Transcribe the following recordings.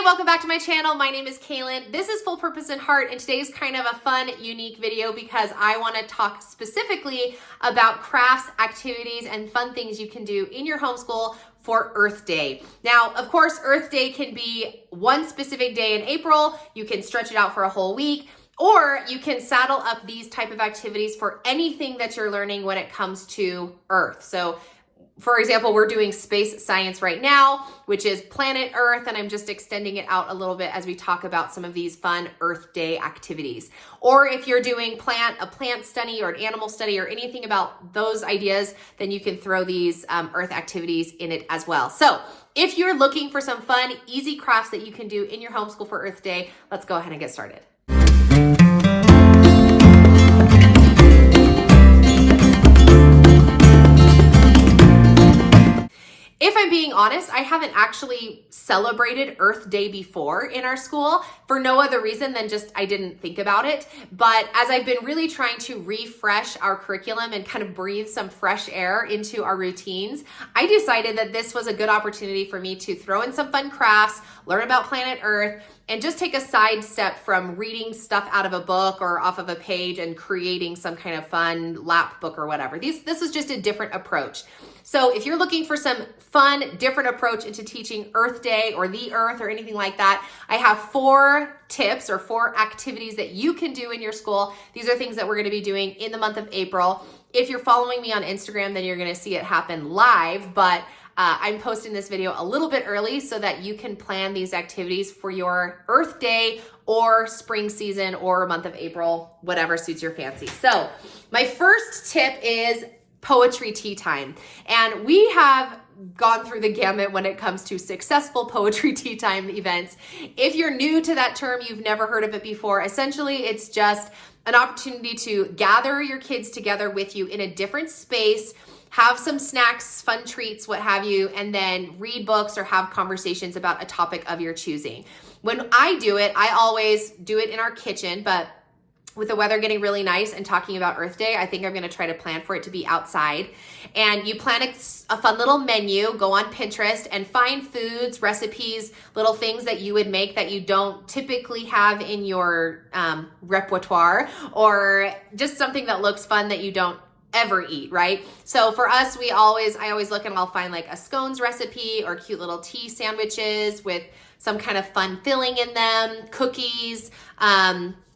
welcome back to my channel. My name is Kaylin. This is Full Purpose and Heart, and today's kind of a fun, unique video because I want to talk specifically about crafts, activities, and fun things you can do in your homeschool for Earth Day. Now, of course, Earth Day can be one specific day in April. You can stretch it out for a whole week, or you can saddle up these type of activities for anything that you're learning when it comes to Earth. So for example, we're doing space science right now, which is planet Earth, and I'm just extending it out a little bit as we talk about some of these fun Earth Day activities. Or if you're doing a plant study or an animal study or anything about those ideas, then you can throw these Earth activities in it as well. So if you're looking for some fun, easy crafts that you can do in your homeschool for Earth Day, let's go ahead and get started. If I'm being honest, I haven't actually celebrated Earth Day before in our school for no other reason than just I didn't think about it. But as I've been really trying to refresh our curriculum and kind of breathe some fresh air into our routines, I decided that this was a good opportunity for me to throw in some fun crafts, learn about planet Earth, and just take a side step from reading stuff out of a book or off of a page and creating some kind of fun lap book or whatever. This was just a different approach. So if you're looking for some fun, different approach into teaching Earth Day or the Earth or anything like that, I have 4 tips or 4 activities that you can do in your school. These are things that we're going to be doing in the month of April. If you're following me on Instagram, then you're going to see it happen live, but I'm posting this video a little bit early so that you can plan these activities for your Earth Day or spring season or month of April, whatever suits your fancy. So my first tip is poetry tea time. And we have gone through the gamut when it comes to successful poetry tea time events. If you're new to that term, you've never heard of it before, essentially it's just an opportunity to gather your kids together with you in a different space, have some snacks, fun treats, what have you, and then read books or have conversations about a topic of your choosing. When I do it, I always do it in our kitchen, but with the weather getting really nice and talking about Earth Day, I think I'm going to try to plan for it to be outside. And you plan a fun little menu, go on Pinterest and find foods, recipes, little things that you would make that you don't typically have in your repertoire, or just something that looks fun that you don't ever eat, right? So for us, I always look and I'll find like a scones recipe or cute little tea sandwiches with some kind of fun filling in them, cookies,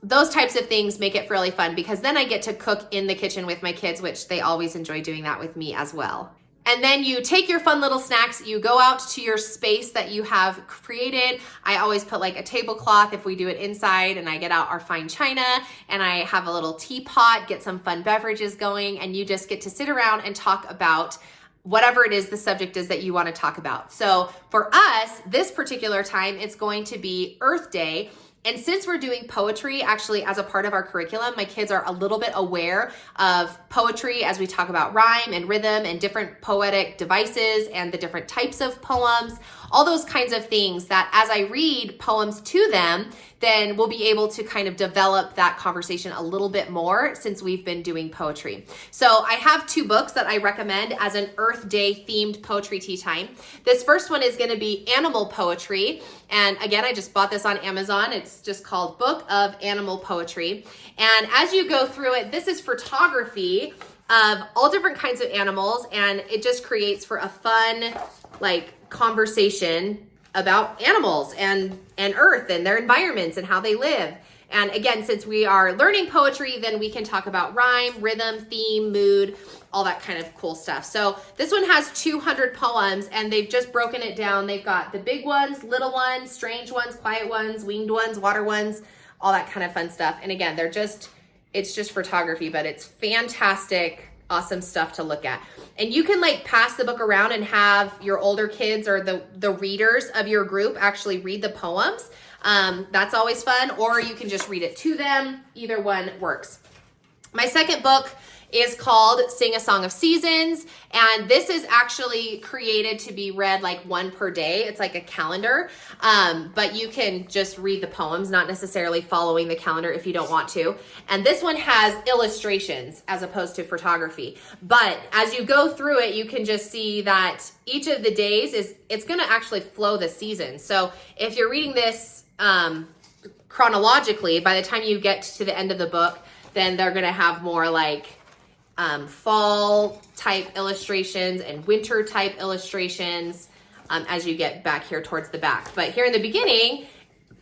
those types of things make it really fun because then I get to cook in the kitchen with my kids, which they always enjoy doing that with me as well. And then you take your fun little snacks, you go out to your space that you have created. I always put like a tablecloth if we do it inside, and I get out our fine china and I have a little teapot, get some fun beverages going, and you just get to sit around and talk about whatever it is the subject is that you want to talk about. So for us, this particular time, it's going to be Earth Day. And since we're doing poetry actually as a part of our curriculum, my kids are a little bit aware of poetry as we talk about rhyme and rhythm and different poetic devices and the different types of poems, all those kinds of things that as I read poems to them, then we'll be able to kind of develop that conversation a little bit more since we've been doing poetry. So I have 2 books that I recommend as an Earth Day themed poetry tea time. This first one is going to be animal poetry. And again, I just bought this on Amazon. It's just called Book of Animal Poetry. And as you go through it, this is photography of all different kinds of animals, and it just creates for a fun conversation about animals and Earth and their environments and how they live. And again, since we are learning poetry, then we can talk about rhyme, rhythm, theme, mood, all that kind of cool stuff. So this one has 200 poems, and they've just broken it down. They've got the big ones, little ones, strange ones, quiet ones, winged ones, water ones, all that kind of fun stuff. And again, it's just photography, but it's fantastic, awesome stuff to look at. And you can pass the book around and have your older kids or the readers of your group actually read the poems. That's always fun, or you can just read it to them. Either one works. My second book is called Sing a Song of Seasons. And this is actually created to be read like one per day. It's like a calendar, but you can just read the poems, not necessarily following the calendar if you don't want to. And this one has illustrations as opposed to photography. But as you go through it, you can just see that each of the days it's going to actually flow the season. So if you're reading this chronologically, by the time you get to the end of the book, then they're going to have more like fall type illustrations and winter type illustrations as you get back here towards the back. But here in the beginning,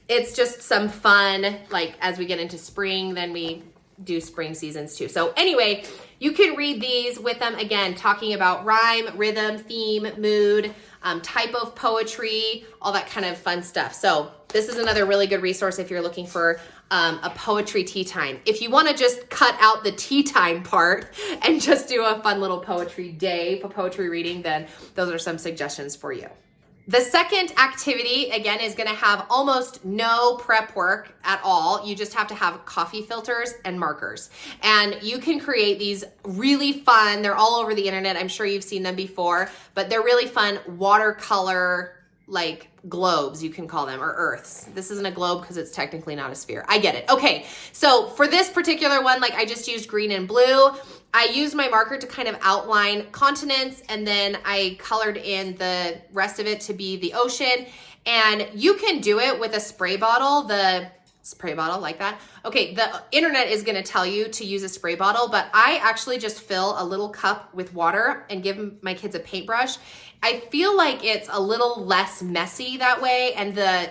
it's just some fun, like as we get into spring, then we do spring seasons too. So anyway, you can read these with them, again, talking about rhyme, rhythm, theme, mood, type of poetry, all that kind of fun stuff. So this is another really good resource if you're looking for a poetry tea time. If you want to just cut out the tea time part and just do a fun little poetry day for poetry reading, then those are some suggestions for you. The second activity, again, is going to have almost no prep work at all. You just have to have coffee filters and markers. And you can create these really fun, they're all over the internet. I'm sure you've seen them before, but they're really fun watercolor, like globes, you can call them, or earths. This isn't a globe because it's technically not a sphere. I get it. Okay, so for this particular one, like I just used green and blue. I used my marker to kind of outline continents, and then I colored in the rest of it to be the ocean. And you can do it with a spray bottle, the spray bottle like that. Okay, the internet is gonna tell you to use a spray bottle, but I actually just fill a little cup with water and give my kids a paintbrush. I feel like it's a little less messy that way, and the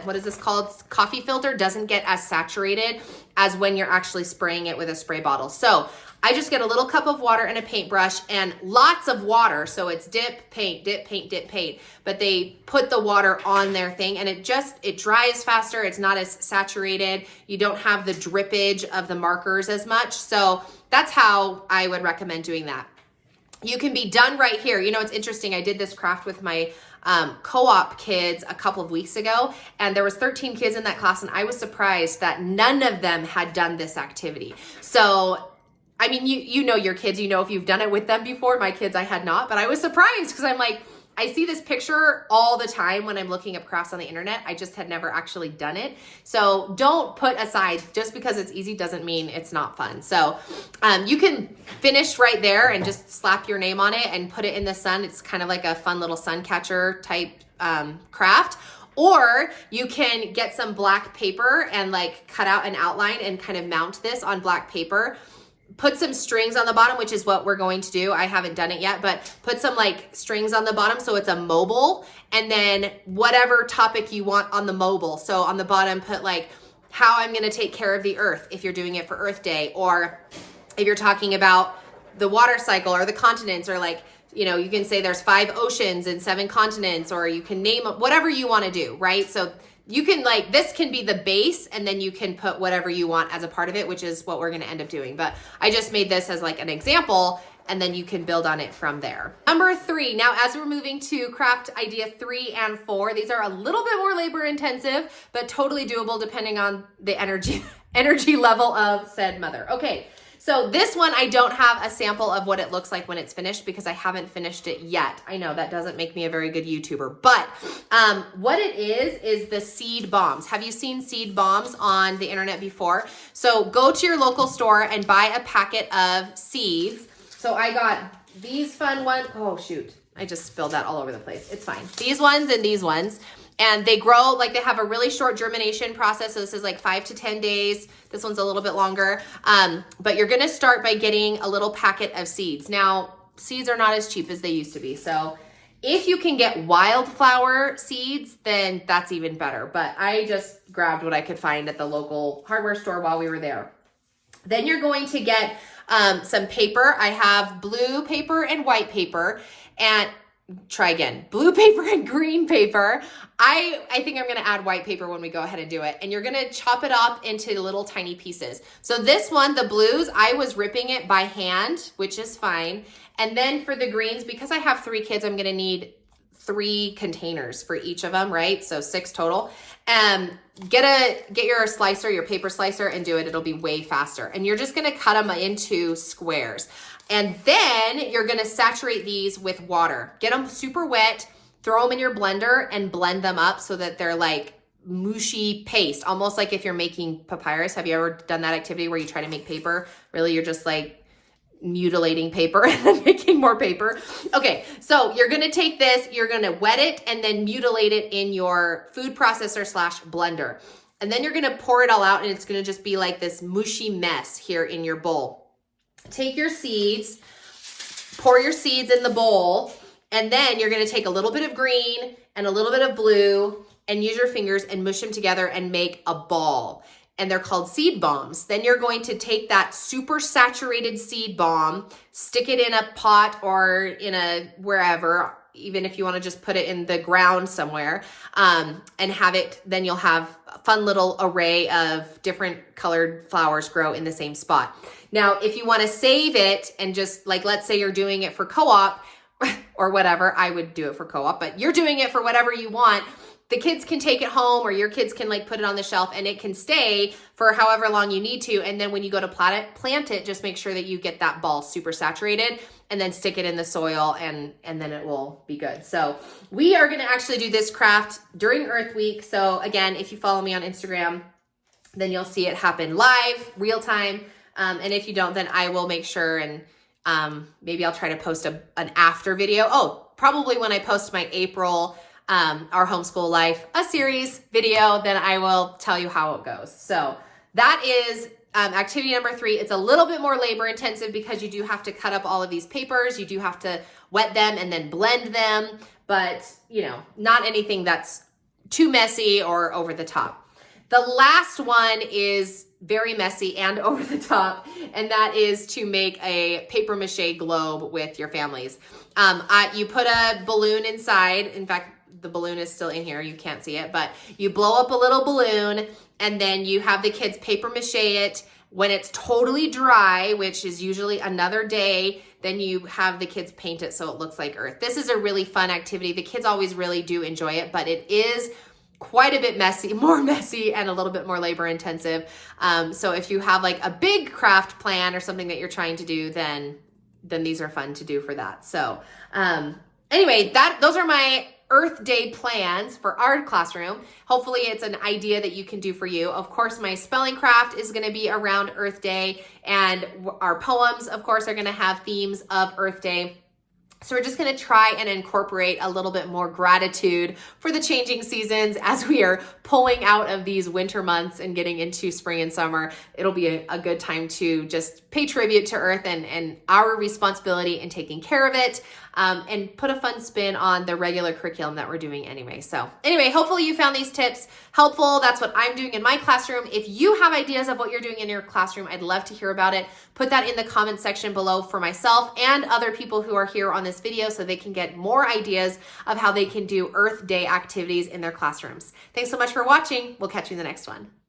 what is this called? Coffee filter doesn't get as saturated as when you're actually spraying it with a spray bottle. So I just get a little cup of water and a paintbrush and lots of water. So it's dip, paint, dip, paint, dip, paint. But they put the water on their thing and it dries faster. It's not as saturated. You don't have the drippage of the markers as much. So that's how I would recommend doing that. You can be done right here. You know, it's interesting. I did this craft with my co-op kids a couple of weeks ago, and there was 13 kids in that class, and I was surprised that none of them had done this activity. So, I mean, you know your kids, you know if you've done it with them before. My kids, I had not, but I was surprised because I'm like, I see this picture all the time when I'm looking up crafts on the internet. I just had never actually done it. So don't put aside, just because it's easy doesn't mean it's not fun. So you can finish right there and just slap your name on it and put it in the sun. It's kind of like a fun little sun catcher type craft. Or you can get some black paper and like cut out an outline and kind of mount this on black paper. Put some strings on the bottom, which is what we're going to do. I haven't done it yet, but put some like strings on the bottom so it's a mobile, and then whatever topic you want on the mobile. So on the bottom, put like how I'm going to take care of the earth if you're doing it for Earth Day, or if you're talking about the water cycle or the continents, or like, you know, you can say there's 5 oceans and 7 continents, or you can name whatever you want to do, right? So you can like, this can be the base, and then you can put whatever you want as a part of it, which is what we're going to end up doing. But I just made this as like an example, and then you can build on it from there. Number 3, now as we're moving to craft idea 3 and 4, these are a little bit more labor intensive, but totally doable depending on the energy level of said mother. Okay. So this one, I don't have a sample of what it looks like when it's finished because I haven't finished it yet. I know that doesn't make me a very good YouTuber, but what it is the seed bombs. Have you seen seed bombs on the internet before? So go to your local store and buy a packet of seeds. So I got these fun ones. Oh shoot, I just spilled that all over the place. It's fine. These ones and these ones. And they grow, like they have a really short germination process. So this is like 5 to 10 days. This one's a little bit longer. But you're gonna start by getting a little packet of seeds. Now, seeds are not as cheap as they used to be. So if you can get wildflower seeds, then that's even better. But I just grabbed what I could find at the local hardware store while we were there. Then you're going to get some paper. I have blue paper and white paper, and try again, blue paper and green paper. I think I'm going to add white paper when we go ahead and do it. And you're going to chop it up into little tiny pieces. So this one, the blues, I was ripping it by hand, which is fine. And then for the greens, because I have 3 kids, I'm going to need 3 containers for each of them, right? So 6 total. Get your slicer, your paper slicer, and do it. It'll be way faster. And you're just gonna cut them into squares. And then you're gonna saturate these with water. Get them super wet, throw them in your blender and blend them up so that they're like mushy paste, almost like if you're making papyrus. Have you ever done that activity where you try to make paper? Really, you're just like mutilating paper and then making more paper. Okay, so you're gonna take this, you're gonna wet it and then mutilate it in your food processor / blender. And then you're gonna pour it all out and it's gonna just be like this mushy mess here in your bowl. Take your seeds, pour your seeds in the bowl, and then you're gonna take a little bit of green and a little bit of blue and use your fingers and mush them together and make a ball. And they're called seed bombs. Then you're going to take that super saturated seed bomb, stick it in a pot or in a wherever, even if you want to just put it in the ground somewhere, and have it, then you'll have a fun little array of different colored flowers grow in the same spot. Now, if you want to save it and just like, let's say you're doing it for co-op or whatever, I would do it for co-op, but you're doing it for whatever you want. The kids can take it home or your kids can like put it on the shelf and it can stay for however long you need to. And then when you go to plant it, just make sure that you get that ball super saturated and then stick it in the soil and then it will be good. So we are gonna actually do this craft during Earth Week. So again, if you follow me on Instagram, then you'll see it happen live, real time. And if you don't, then I will make sure and maybe I'll try to post an after video. Oh, probably when I post my April Our Homeschool Life, a series video, then I will tell you how it goes. So that is activity number 3. It's a little bit more labor intensive because you do have to cut up all of these papers. You do have to wet them and then blend them, but you know, not anything that's too messy or over the top. The last one is very messy and over the top, and that is to make a papier-mâché globe with your families. You put a balloon inside. In fact, the balloon is still in here. You can't see it, but you blow up a little balloon and then you have the kids papier-mâché it. When it's totally dry, which is usually another day, then you have the kids paint it so it looks like Earth. This is a really fun activity. The kids always really do enjoy it, but it is quite a bit messy, more messy and a little bit more labor intensive. So if you have like a big craft plan or something that you're trying to do, then these are fun to do for that. So anyway, those are my Earth Day plans for our classroom. Hopefully it's an idea that you can do for you. Of course, my spelling craft is going to be around Earth Day, and our poems, of course, are going to have themes of Earth Day. So we're just going to try and incorporate a little bit more gratitude for the changing seasons as we are pulling out of these winter months and getting into spring and summer. It'll be a good time to just pay tribute to Earth and our responsibility in taking care of it, and put a fun spin on the regular curriculum that we're doing anyway. So anyway, hopefully you found these tips helpful. That's what I'm doing in my classroom. If you have ideas of what you're doing in your classroom, I'd love to hear about it. Put that in the comment section below for myself and other people who are here on this video so they can get more ideas of how they can do Earth Day activities in their classrooms. Thanks so much for watching. We'll catch you in the next one.